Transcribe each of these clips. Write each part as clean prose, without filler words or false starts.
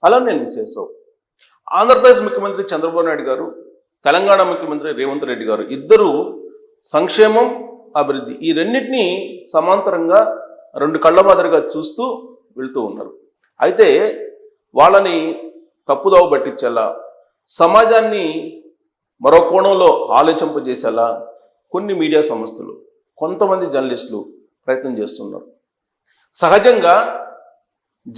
అలానే విశేషరావు. ఆంధ్రప్రదేశ్ ముఖ్యమంత్రి చంద్రబాబు నాయుడు గారు, తెలంగాణ ముఖ్యమంత్రి రేవంత్ రెడ్డి గారు ఇద్దరు సంక్షేమం, అభివృద్ధి ఈ రెండింటినీ సమాంతరంగా రెండు కళ్ళ మాదిరిగా చూస్తూ వెళ్తూ ఉన్నారు. అయితే వాళ్ళని తప్పుదోవ పట్టించేలా, సమాజాన్ని మరో కోణంలో ఆలోచింపజేసేలా కొన్ని మీడియా సంస్థలు, కొంతమంది జర్నలిస్టులు ప్రయత్నం చేస్తున్నారు. సహజంగా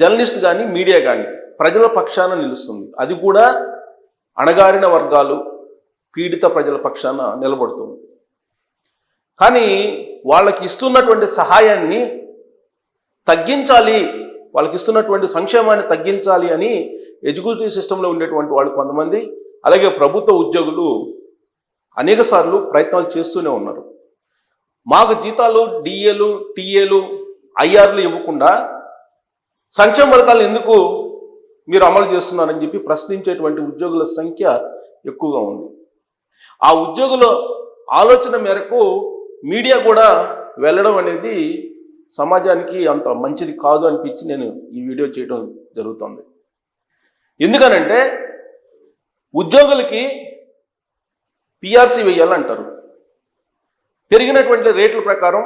జర్నలిస్ట్ కానీ మీడియా కానీ ప్రజల పక్షాన నిలుస్తుంది. అది కూడా అణగారిన వర్గాలు, పీడిత ప్రజల పక్షాన నిలబడుతుంది. కానీ వాళ్ళకి ఇస్తున్నటువంటి సహాయాన్ని తగ్గించాలి, వాళ్ళకి ఇస్తున్నటువంటి సంక్షేమాన్ని తగ్గించాలి అని ఎడ్యుకేటివ్ సిస్టంలో ఉండేటువంటి వాళ్ళు కొంతమంది, అలాగే ప్రభుత్వ ఉద్యోగులు అనేక సార్లు ప్రయత్నాలు చేస్తూనే ఉన్నారు. మాకు జీతాలు డిఏలు, టీఏలు, ఐఆర్లు ఇవ్వకుండా సంక్షేమ పథకాలను ఎందుకు మీరు అమలు చేస్తున్నారని చెప్పి ప్రశ్నించేటువంటి ఉద్యోగుల సంఖ్య ఎక్కువగా ఉంది. ఆ ఉద్యోగుల ఆలోచన మేరకు మీడియా కూడా వెళ్ళడం అనేది సమాజానికి అంత మంచిది కాదు అనిపించి నేను ఈ వీడియో చేయడం జరుగుతుంది. ఎందుకనంటే ఉద్యోగులకి పిఆర్సీ వేయాలంటారు. పెరిగినటువంటి రేట్ల ప్రకారం,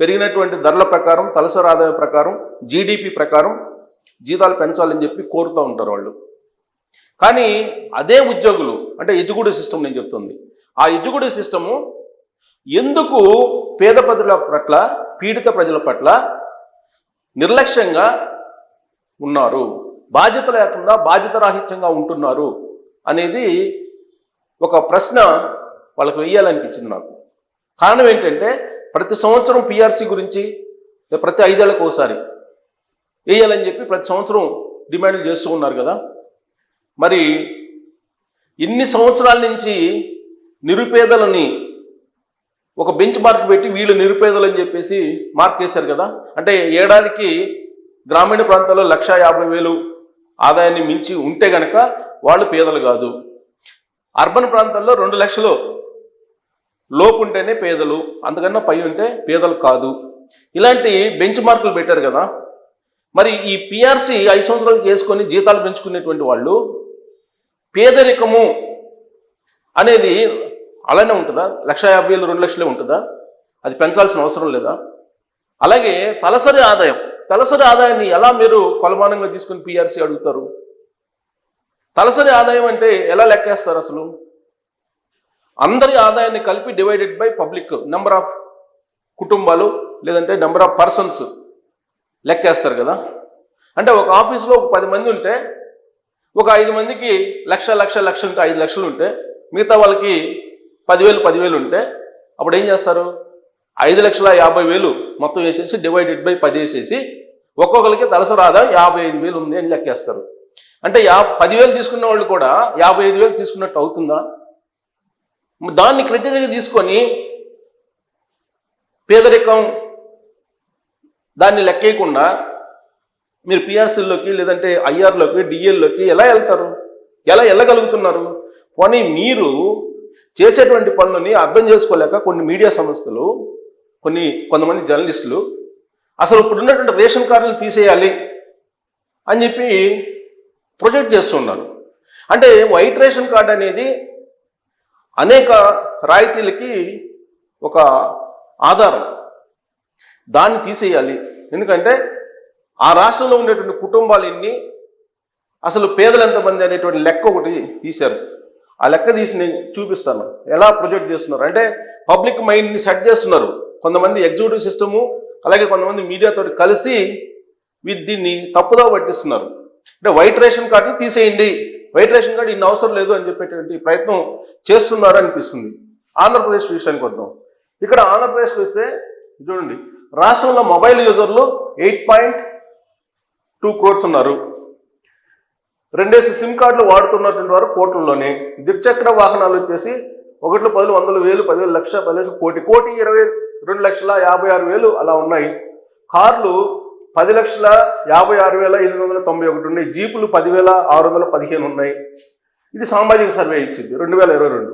పెరిగినటువంటి ధరల ప్రకారం, తలసరి ఆదాయం ప్రకారం, జీడిపి ప్రకారం జీతాలు పెంచాలని చెప్పి కోరుతూ ఉంటారు వాళ్ళు. కానీ అదే ఉద్యోగులు, అంటే ఎడ్యుకేటివ్ సిస్టమ్ నేను చెప్తుంది, ఆ ఎడ్యుకేటివ్ సిస్టము ఎందుకు పేద ప్రజల పట్ల, పీడిత ప్రజల పట్ల నిర్లక్ష్యంగా ఉన్నారు, బాధ్యత లేకుండా బాధ్యత రాహిత్యంగా ఉంటున్నారు అనేది ఒక ప్రశ్న వాళ్ళకి వెయ్యాలనిపించింది నాకు. కారణం ఏంటంటే ప్రతి సంవత్సరం పిఆర్సీ గురించి ప్రతి 5 ఏళ్ళకు ఒకసారి వేయాలని చెప్పి ప్రతి సంవత్సరం డిమాండ్లు చేస్తూ ఉన్నారు కదా. మరి ఇన్ని సంవత్సరాల నుంచి నిరుపేదలని ఒక బెంచ్ మార్క్ పెట్టి వీళ్ళు నిరుపేదలని చెప్పేసి మార్క్ వేశారు కదా. అంటే ఏడాదికి గ్రామీణ ప్రాంతాల్లో 1,50,000 ఆదాయాన్ని మించి ఉంటే గనక వాళ్ళు పేదలు కాదు, అర్బన్ ప్రాంతాల్లో 2 లక్షలు లోపు ఉంటేనే పేదలు, అంతకన్నా పై ఉంటే పేదలు కాదు, ఇలాంటి బెంచ్ మార్కులు పెట్టారు కదా. మరి ఈ పిఆర్సీ 5 సంవత్సరాలకు వేసుకొని జీతాలు పెంచుకునేటువంటి వాళ్ళు పేదరికము అనేది అలానే ఉంటుందా? 1,50,000 2 లక్షలే ఉంటుందా? అది పెంచాల్సిన అవసరం లేదా? అలాగే తలసరి ఆదాయాన్ని ఎలా మీరు కొలమానంగా తీసుకుని పిఆర్సీ అడుగుతారు? తలసరి ఆదాయం అంటే ఎలా లెక్కేస్తారు అసలు? అందరి ఆదాయాన్ని కలిపి divided by public number of కుటుంబాలు, లేదంటే నెంబర్ ఆఫ్ పర్సన్స్ లెక్కేస్తారు కదా. అంటే ఒక ఆఫీస్లో ఒక 10 మంది ఉంటే ఒక 5 మందికి లక్ష ఉంటే 5 లక్షలు ఉంటే మిగతా వాళ్ళకి 10,000 ఉంటే అప్పుడు ఏం చేస్తారు? 5,50,000 మొత్తం వేసేసి డివైడెడ్ బై 10 వేసేసి ఒక్కొక్కరికి తలసరి ఆదాయం 55,000 ఉంది అని లెక్కేస్తారు. అంటే 10,000 తీసుకున్న వాళ్ళు కూడా 55,000 తీసుకున్నట్టు అవుతుందా? దాన్ని క్రైటీరియాగా తీసుకొని పేదరికం దాన్ని లెక్కేయకుండా మీరు పిఆర్సీల్లోకి, లేదంటే ఐఆర్లోకి, డిఎల్లోకి ఎలా వెళ్తారు? ఎలా వెళ్ళగలుగుతున్నారు? పోనీ మీరు చేసేటువంటి పనులని అర్థం చేసుకోలేక కొన్ని మీడియా సంస్థలు, కొంతమంది జర్నలిస్టులు అసలు ఇప్పుడు ఉన్నటువంటి రేషన్ కార్డులు తీసేయాలి అని చెప్పి ప్రొజెక్ట్ చేస్తున్నారు. అంటే వైట్ రేషన్ కార్డు అనేది అనేక రాయితీలకి ఒక ఆధారం, దాన్ని తీసేయాలి. ఎందుకంటే ఆ రాష్ట్రంలో ఉండేటువంటి కుటుంబాలు ఎన్ని, అసలు పేదలు ఎంతమంది అనేటువంటి లెక్క ఒకటి తీశారు. ఆ లెక్క తీసి నేను చూపిస్తాను ఎలా ప్రొజెక్ట్ చేస్తున్నారు. అంటే పబ్లిక్ మైండ్ని సెట్ చేస్తున్నారు కొంతమంది ఎగ్జిక్యూటివ్ సిస్టము, అలాగే కొంతమంది మీడియాతో కలిసి దీన్ని తప్పుదో పట్టిస్తున్నారు. అంటే వైట్ రేషన్ కార్డుని తీసేయండి, వైట్ రేషన్ కార్డు ఇన్ని అవసరం లేదు అని చెప్పేటువంటి ప్రయత్నం చేస్తున్నారు అనిపిస్తుంది. ఆంధ్రప్రదేశ్ విషయానికి వద్దాం. ఇక్కడ ఆంధ్రప్రదేశ్కి వస్తే చూడండి, రాష్ట్రంలో మొబైల్ యూజర్లు 8.2 crores ఉన్నారు. 2 సిమ్ కార్డులు వాడుతున్నటువంటి వారు కోట్లలోనే. ద్విచక్ర వాహనాలు వచ్చేసి 1, 10, 100, 1000, 10,000, లక్ష, 10 లక్షలు, కోటి, 1,22,56,000 అలా ఉన్నాయి. కార్లు 10,56,891 ఉన్నాయి. జీపులు 10,615 ఉన్నాయి. ఇది సామాజిక సర్వే ఇచ్చింది 2022.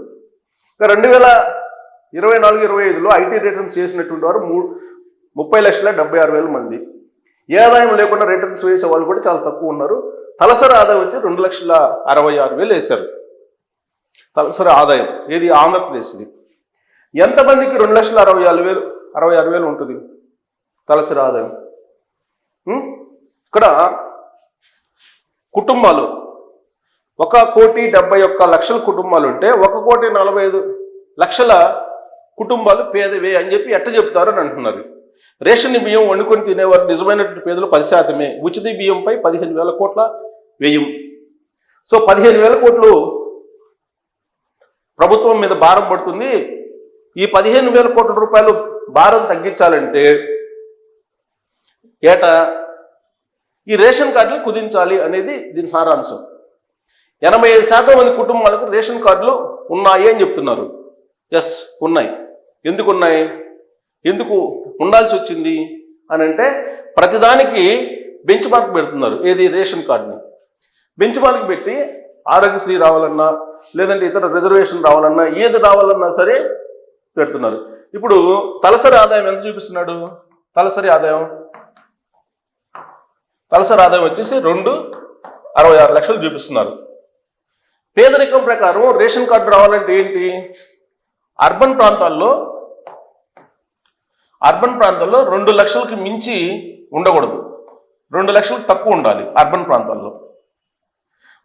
ఇంకా 2024-25లో ఐటీ రిటర్న్స్ చేసినటువంటి వారు 30,76,000 మంది. ఏ ఆదాయం లేకుండా రిటర్న్స్ వేసే వాళ్ళు కూడా చాలా తక్కువ ఉన్నారు. తలసరి ఆదాయం వచ్చి 2,66,000 వేశారు తలసరి ఆదాయం. ఏది? ఆంధ్రప్రదేశ్ది. ఎంతమందికి 2,66,000 ఉంటుంది తలసరి ఆదాయం? ఇక్కడ కుటుంబాలు 1,71,00,000 కుటుంబాలు ఉంటే 1,45,00,000 కుటుంబాలు పేదవే అని చెప్పి ఎట్ట చెప్తారు అని అంటున్నారు. రేషన్ బియ్యం వండుకొని తినేవారు నిజమైనటువంటి పేదలు 10%. ఉచిత బియ్యంపై 15,000 కోట్ల వ్యయం. సో 15,000 కోట్లు ప్రభుత్వం మీద భారం పడుతుంది. ఈ 15,000 కోట్ల రూపాయలు భారం తగ్గించాలంటే ఏటా ఈ రేషన్ కార్డులు కుదించాలి అనేది దీని సారాంశం. 85% మంది కుటుంబాలకు రేషన్ కార్డులు ఉన్నాయి అని చెప్తున్నారు. ఎస్, ఉన్నాయి. ఎందుకు ఉన్నాయి? ఎందుకు ఉండాల్సి వచ్చింది అని అంటే ప్రతిదానికి బెంచ్ మార్క్ పెడుతున్నారు. ఏది? రేషన్ కార్డుని బెంచ్ మార్క్ పెట్టి ఆరోగ్యశ్రీ రావాలన్నా లేదంటే ఇతర రిజర్వేషన్ రావాలన్నా ఏది రావాలన్నా సరే పెడుతున్నారు. ఇప్పుడు తలసరి ఆదాయం ఎంత చూపిస్తున్నాడు? తలసరి ఆదాయం వచ్చేసి 2,66 లక్షలు చూపిస్తున్నారు. పేదరికం ప్రకారం రేషన్ కార్డు రావాలంటే ఏంటి? అర్బన్ ప్రాంతాల్లో 2 లక్షలకి మించి ఉండకూడదు, 2 లక్షలకు తక్కువ ఉండాలి అర్బన్ ప్రాంతాల్లో.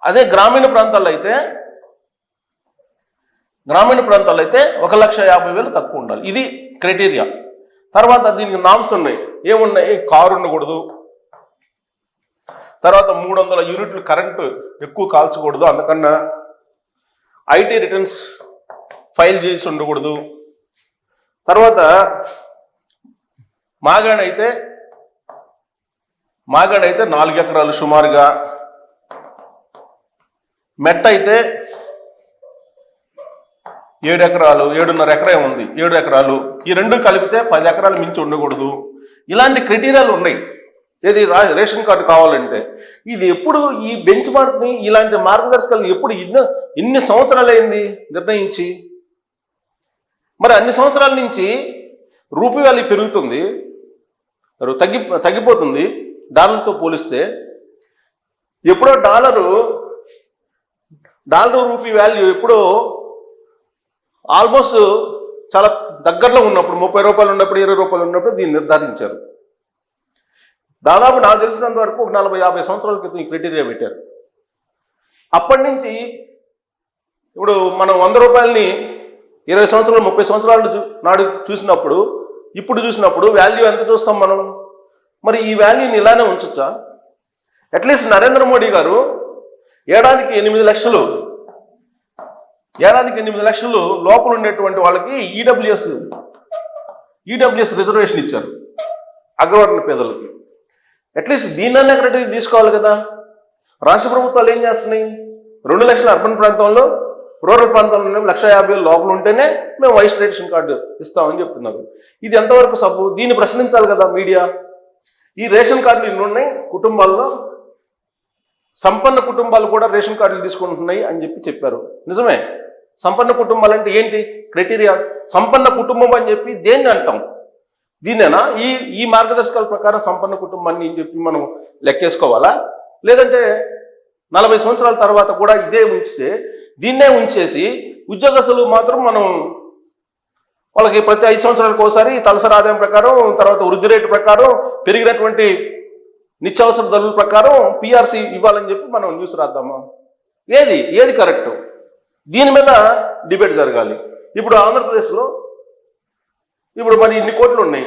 అదే గ్రామీణ ప్రాంతాల్లో అయితే 1,50,000 తక్కువ ఉండాలి. ఇది క్రైటీరియా. తర్వాత దీనికి నామ్స్ ఉన్నాయి. ఏమున్నాయి? కారు ఉండకూడదు, తర్వాత 300 యూనిట్లు కరెంటు ఎక్కువ కాల్చకూడదు, అందుకన్నా ఐటీ రిటర్న్స్ ఫైల్ చేసి ఉండకూడదు, తర్వాత మాగాడైతే 4 ఎకరాలు సుమారుగా, మెట్ట అయితే 7 ఎకరాలు, 7.5 ఎకరం ఉంది, 7 ఎకరాలు. ఈ రెండు కలిపితే 10 ఎకరాలు మించి ఉండకూడదు. ఇలాంటి క్రైటీరియాలు ఉన్నాయి. ఏది? రేషన్ కార్డు కావాలంటే. ఇది ఎప్పుడు ఈ బెంచ్ మార్క్ని, ఇలాంటి మార్గదర్శకాలను ఎప్పుడు ఇన్ని సంవత్సరాలు అయింది నిర్ణయించి? మరి అన్ని సంవత్సరాల నుంచి రూపీ వాల్యూ పెరుగుతుంది, తగ్గిపోతుంది డాలర్తో పోలిస్తే. ఎప్పుడో డాలరు రూపీ వాల్యూ ఎప్పుడో ఆల్మోస్ట్ చాలా దగ్గరలో ఉన్నప్పుడు 30 రూపాయలు ఉన్నప్పుడు, 20 రూపాయలు ఉన్నప్పుడు దీన్ని నిర్ధారించారు. దాదాపు నాకు తెలిసినంత వరకు 40-50 సంవత్సరాల క్రితం ఈ క్రైటీరియా పెట్టారు. అప్పటి నుంచి ఇప్పుడు మనం 100 రూపాయలని 20 సంవత్సరాలు 30 సంవత్సరాల నాడు చూసినప్పుడు, ఇప్పుడు చూసినప్పుడు వాల్యూ ఎంత చూస్తాం మనం? మరి ఈ వాల్యూని ఇలానే ఉంచొచ్చా? అట్లీస్ట్ నరేంద్ర మోడీ గారు ఏడాదికి 8 లక్షలు లోపల ఉండేటువంటి వాళ్ళకి ఈడబ్ల్యూఎస్ రిజర్వేషన్ ఇచ్చారు అగ్రవర్ణ పేదలకి. అట్లీస్ట్ దీన్నైనా క్రైటీరియా తీసుకోవాలి కదా. రాష్ట్ర ప్రభుత్వాలు ఏం చేస్తున్నాయి? 2 లక్షల అర్బన్ ప్రాంతంలో, రూరల్ ప్రాంతంలో 1,50,000 లోపల ఉంటేనే మేము వైస్ రేషన్ కార్డు ఇస్తామని చెప్తున్నారు. ఇది ఎంతవరకు సబ్బు? దీన్ని ప్రశ్నించాలి కదా మీడియా. ఈ రేషన్ కార్డులు ఇన్ని ఉన్నాయి కుటుంబాల్లో, సంపన్న కుటుంబాలు కూడా రేషన్ కార్డులు తీసుకుంటున్నాయి అని చెప్పారు. నిజమే. సంపన్న కుటుంబాలు అంటే ఏంటి క్రైటీరియా? సంపన్న కుటుంబం అని చెప్పి దేన్ని అంటాం? దీన్నేనా ఈ మార్గదర్శకాల ప్రకారం సంపన్న కుటుంబాన్ని అని చెప్పి మనం లెక్కేసుకోవాలా? లేదంటే 40 సంవత్సరాల తర్వాత కూడా ఇదే ఉంచితే, దీన్నే ఉంచేసి ఉద్యోగస్తులు మాత్రం మనం వాళ్ళకి ప్రతి 5 సంవత్సరాలకు ఒకసారి తలసరి ఆదాయం ప్రకారం, తర్వాత వృద్ధి రేటు ప్రకారం, పెరిగినటువంటి నిత్యావసర ధరల ప్రకారం పిఆర్సీ ఇవ్వాలని చెప్పి మనం న్యూస్ రాద్దామా? ఏది కరెక్ట్? దీని మీద డిబేట్ జరగాలి. ఇప్పుడు ఆంధ్రప్రదేశ్లో మరి ఇన్ని కోట్లు ఉన్నాయి.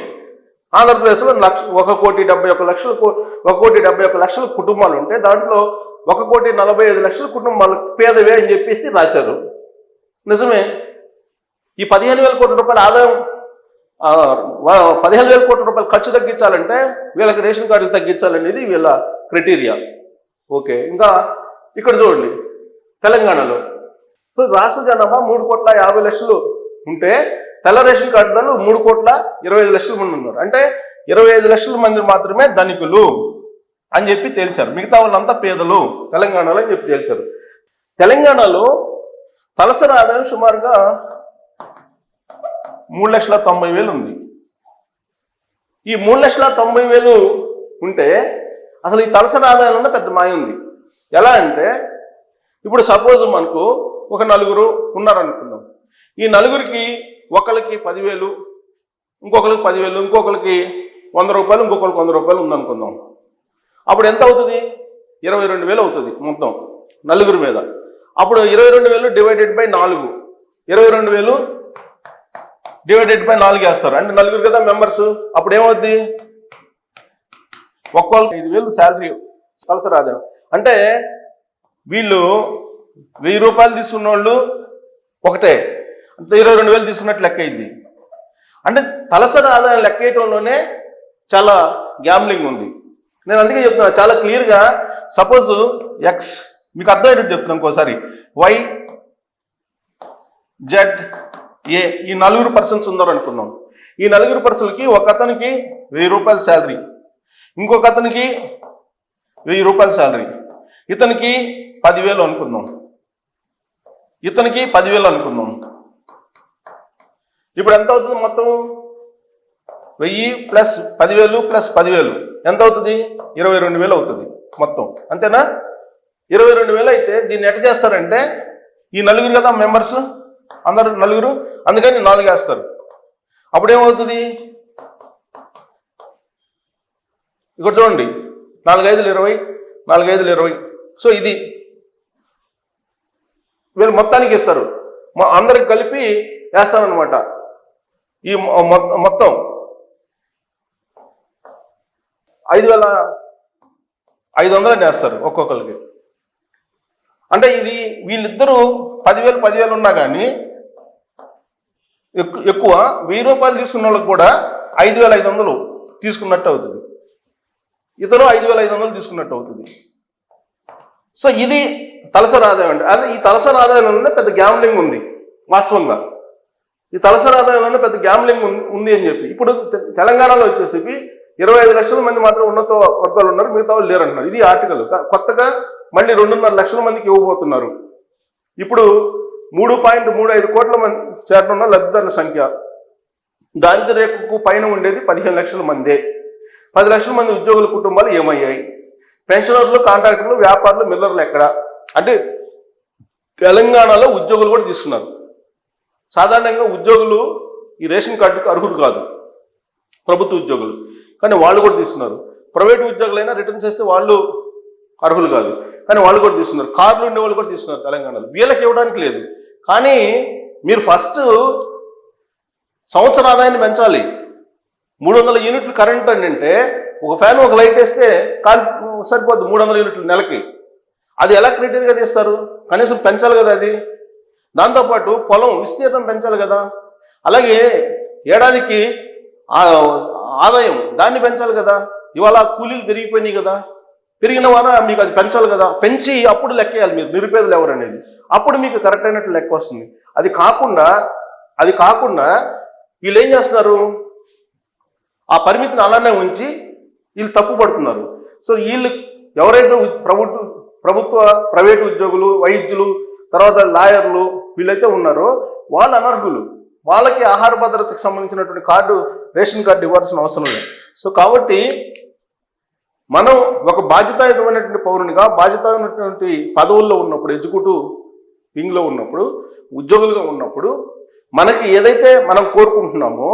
ఆంధ్రప్రదేశ్లో 1,71,00,000 కుటుంబాలు ఉంటే దాంట్లో 1,45,00,000 కుటుంబాలు పేదవే అని చెప్పేసి రాశారు. నిజమే. ఈ 15,000 కోట్ల రూపాయల ఆదాయం, 15,000 కోట్ల రూపాయలు ఖర్చు తగ్గించాలంటే వీళ్ళకి రేషన్ కార్డులు తగ్గించాలనేది వీళ్ళ క్రైటీరియా. ఓకే. ఇంకా ఇక్కడ చూడండి తెలంగాణలో. సో రాష్ట్ర జనాభా 3,50,00,000 ఉంటే తెల్ల రేషన్ కార్డుదారులు 3,25,00,000 మంది ఉన్నారు. అంటే 25 లక్షల మంది మాత్రమే ధనికులు అని చెప్పి తేల్చారు. మిగతా వాళ్ళంతా పేదలు తెలంగాణలో అని చెప్పి తేల్చారు. తెలంగాణలో తలసరి ఆదాయం సుమారుగా 3,90,000 ఉంది. ఈ 3,90,000 ఉంటే అసలు ఈ తలసరి ఆదాయంలో పెద్ద మాయ ఉంది. ఎలా అంటే ఇప్పుడు సపోజ్ మనకు ఒక నలుగురు ఉన్నారనుకుందాం. ఈ నలుగురికి ఒకరికి 10,000, ఇంకొకరికి 10,000, ఇంకొకరికి 100 రూపాయలు, ఇంకొకరికి 100 రూపాయలు ఉందనుకుందాం. అప్పుడు ఎంత అవుతుంది? 22,000 అవుతుంది మొత్తం నలుగురి మీద. అప్పుడు 22,000 డివైడెడ్ బై 4, 22,000 డివైడెడ్ బై 4 వేస్తారు. అంటే నలుగురు కదా మెంబర్స్. అప్పుడు ఏమవుద్ది? ఒక్కొక్కరికి 5,000 శాలరీ తలసరి ఆదాయం. అంటే వీళ్ళు 1,000 రూపాయలు తీసుకున్న వాళ్ళు ఒకటే, 22,000 తీసుకున్నట్టు లెక్క అయింది. అంటే తలసరి ఆదాయం లెక్క వేయటంలోనే చాలా గ్యామ్లింగ్ ఉంది. నేను అందుకే చెప్తున్నా చాలా క్లియర్గా. సపోజ్ ఎక్స్, మీకు అర్థమయ్యేటట్టు చెప్తున్నాను ఇంకోసారి. వై, జెడ్, ఏ, ఈ 4 పర్సన్స్ ఉన్నారు అనుకున్నాం. ఈ 4 పర్సన్లకి ఒక అతనికి 1,000 రూపాయల శాలరీ, ఇంకొక అతనికి 1,000 రూపాయల శాలరీ, ఇతనికి 10,000 అనుకుందాం, ఇతనికి 10,000 అనుకుందాం. ఇప్పుడు ఎంత అవుతుంది మొత్తం? 1,000 ప్లస్ 10,000 ప్లస్ 10,000 ఎంత అవుతుంది? 22,000 అవుతుంది మొత్తం. అంతేనా? 22,000 అయితే దీన్ని ఎట్ట చేస్తారంటే, ఈ నలుగురు కదా మెంబర్స్, అందరు నలుగురు, అందుకని 4 వేస్తారు. అప్పుడు ఏమవుతుంది? ఇక్కడ చూడండి, 4 5 20, 4 5 20. సో ఇది వీళ్ళు మొత్తానికి ఇస్తారు, అందరికి కలిపి వేస్తారనమాట. ఈ మొత్తం 5,500 వేస్తారు ఒక్కొక్కరికి. అంటే ఇది వీళ్ళిద్దరూ 10,000 ఉన్నా కానీ ఎక్కువ 1,000 రూపాయలు తీసుకున్న వాళ్ళకి కూడా 5,500 తీసుకున్నట్టు అవుతుంది. ఇతను 5,500 తీసుకున్నట్టు అవుతుంది. సో ఇది తలసరి ఆదాయం అంటే. అదే ఈ తలసరి ఆదాయంలోనే పెద్ద గ్యామ్లింగ్ ఉంది వాస్తవంగా. ఈ తలసరి ఆదాయంలోనే పెద్ద గ్యామ్లింగ్ ఉంది అని చెప్పి ఇప్పుడు తెలంగాణలో వచ్చేసి 25 లక్షల మంది మాత్రం ఉన్నత వర్గాలు ఉన్నారు, మిగతా వాళ్ళు లేరు అంటున్నారు. ఇది ఆర్టికల్. కొత్తగా మళ్ళీ 2.5 లక్షల మందికి ఇవ్వబోతున్నారు. ఇప్పుడు 3.35 కోట్ల మంది చేరనున్న లబ్ధిదారుల సంఖ్య. దారిద్ర్య రేఖకు పైన ఉండేది 15 లక్షల మందే. 10 లక్షల మంది ఉద్యోగుల కుటుంబాలు ఏమయ్యాయి? పెన్షనర్లు, కాంట్రాక్టర్లు, వ్యాపారులు, మిల్లర్లు ఎక్కడ? అంటే తెలంగాణలో ఉద్యోగులు కూడా తీసుకున్నారు. సాధారణంగా ఉద్యోగులు ఈ రేషన్ కార్డుకి అర్హులు కాదు, ప్రభుత్వ ఉద్యోగులు, కానీ వాళ్ళు కూడా తీసుకున్నారు. ప్రైవేటు ఉద్యోగులైనా రిటర్న్ చేస్తే వాళ్ళు అర్హులు కాదు, కానీ వాళ్ళు కూడా తీసుకున్నారు. కార్లు ఉండే వాళ్ళు కూడా తీసుకున్నారు తెలంగాణలో. వీళ్ళకి ఇవ్వడానికి లేదు. కానీ మీరు ఫస్ట్ సంవత్సర ఆదాయాన్ని పెంచాలి. 300 యూనిట్లు కరెంట్ అంటే ఒక ఫ్యాన్, ఒక లైట్ వేస్తే సరిపోద్దు 300 యూనిట్లు నెలకి. అది ఎలా క్రైటీరియాగా తీస్తారు? కనీసం పెంచాలి కదా అది. దాంతోపాటు పొలం విస్తీర్ణం పెంచాలి కదా. అలాగే ఏడాదికి ఆదాయం దాన్ని పెంచాలి కదా. ఇవాళ కూలీలు పెరిగిపోయినాయి కదా, పెరిగిన వారా మీకు అది పెంచాలి కదా. పెంచి అప్పుడు లెక్కేయాలి మీరు నిరుపేదలు ఎవరు అనేది. అప్పుడు మీకు కరెక్ట్ అయినట్లు లెక్క వస్తుంది. అది కాకుండా వీళ్ళు ఏం చేస్తున్నారు? ఆ పరిమితిని అలానే ఉంచి వీళ్ళు తప్పు పడుతున్నారు. సో వీళ్ళు ఎవరైతే ప్రైవేటు ఉద్యోగులు, వైద్యులు, తర్వాత లాయర్లు వీళ్ళైతే ఉన్నారో వాళ్ళు అనర్హులు. వాళ్ళకి ఆహార భద్రతకు సంబంధించినటువంటి రేషన్ కార్డు ఇవ్వాల్సిన అవసరం లేదు. సో కాబట్టి మనం ఒక బాధ్యతాయుతమైనటువంటి పౌరునిగా, బాధ్యతమైనటువంటి పదవుల్లో ఉన్నప్పుడు, ఎగ్జిక్యూటివ్ వింగ్లో ఉన్నప్పుడు, ఉద్యోగులుగా ఉన్నప్పుడు మనకి ఏదైతే మనం కోరుకుంటున్నామో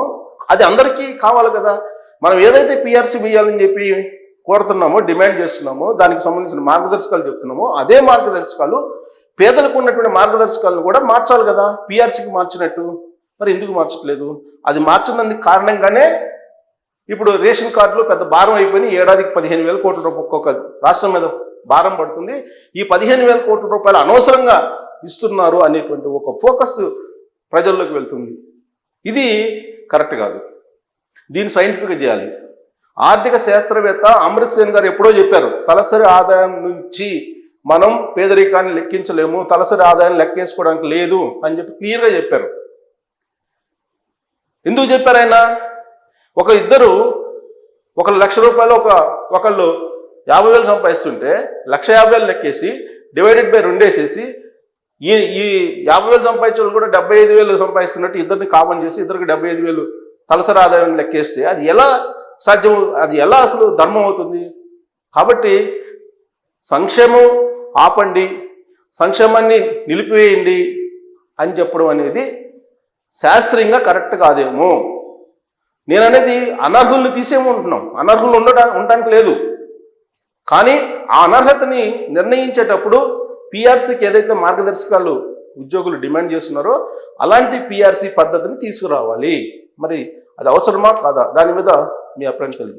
అది అందరికీ కావాలి కదా. మనం ఏదైతే పిఆర్సీ వేయాలని చెప్పి కోరుతున్నామో, డిమాండ్ చేస్తున్నామో, దానికి సంబంధించిన మార్గదర్శకాలు చెప్తున్నామో అదే మార్గదర్శకాలు పేదలకు ఉన్నటువంటి మార్గదర్శకాలను కూడా మార్చాలి కదా. పిఆర్సీకి మార్చినట్టు మరి ఎందుకు మార్చట్లేదు? అది మార్చినందుకు కారణంగానే ఇప్పుడు రేషన్ కార్డులు పెద్ద భారం అయిపోయి ఏడాదికి 15,000 కోట్ల రూపాయలు ఒక్కొక్క రాష్ట్రం మీద భారం పడుతుంది. ఈ 15,000 కోట్ల రూపాయలు అనవసరంగా ఇస్తున్నారు అనేటువంటి ఒక ఫోకస్ ప్రజల్లోకి వెళ్తుంది. ఇది కరెక్ట్ కాదు. దీన్ని సైంటిఫిక్గా చేయాలి. ఆర్థిక శాస్త్రవేత్త అమృత్ సేన్ గారు ఎప్పుడో చెప్పారు, తలసరి ఆదాయం నుంచి మనం పేదరికాన్ని లెక్కించలేము, తలసరి ఆదాయాన్ని లెక్కేసుకోవడానికి లేదు అని చెప్పి క్లియర్గా చెప్పారు. ఎందుకు చెప్పారు ఆయన? ఇద్దరు 1,00,000 రూపాయలు, ఒకళ్ళు 50,000 సంపాదిస్తుంటే 1,50,000 లెక్కేసి డివైడెడ్ బై 2 వేసేసి ఈ 50,000 సంపాదించే వాళ్ళు కూడా 75,000 సంపాదిస్తున్నట్టు ఇద్దరిని కామన్ చేసి ఇద్దరికి 75,000 తలసరి ఆదాయం లెక్కేస్తే అది ఎలా సాధ్యం? అది ఎలా అసలు ధర్మం అవుతుంది? కాబట్టి సంక్షేమం ఆపండి, సంక్షేమాన్ని నిలిపివేయండి అని చెప్పడం అనేది శాస్త్రీయంగా కరెక్ట్ కాదేమో. నేను అనేది అనర్హుల్ని తీసేయమంటున్నాం, అనర్హులు ఉండడానికి లేదు. కానీ ఆ అనర్హతని నిర్ణయించేటప్పుడు పిఆర్సీకి ఏదైతే మార్గదర్శకాలు ఉద్యోగులు డిమాండ్ చేస్తున్నారో అలాంటి పిఆర్సీ పద్ధతిని తీసుకురావాలి. మరి అది అవసరమా కాదా? దాని మీద మీ అభిప్రాయం తెలియదు.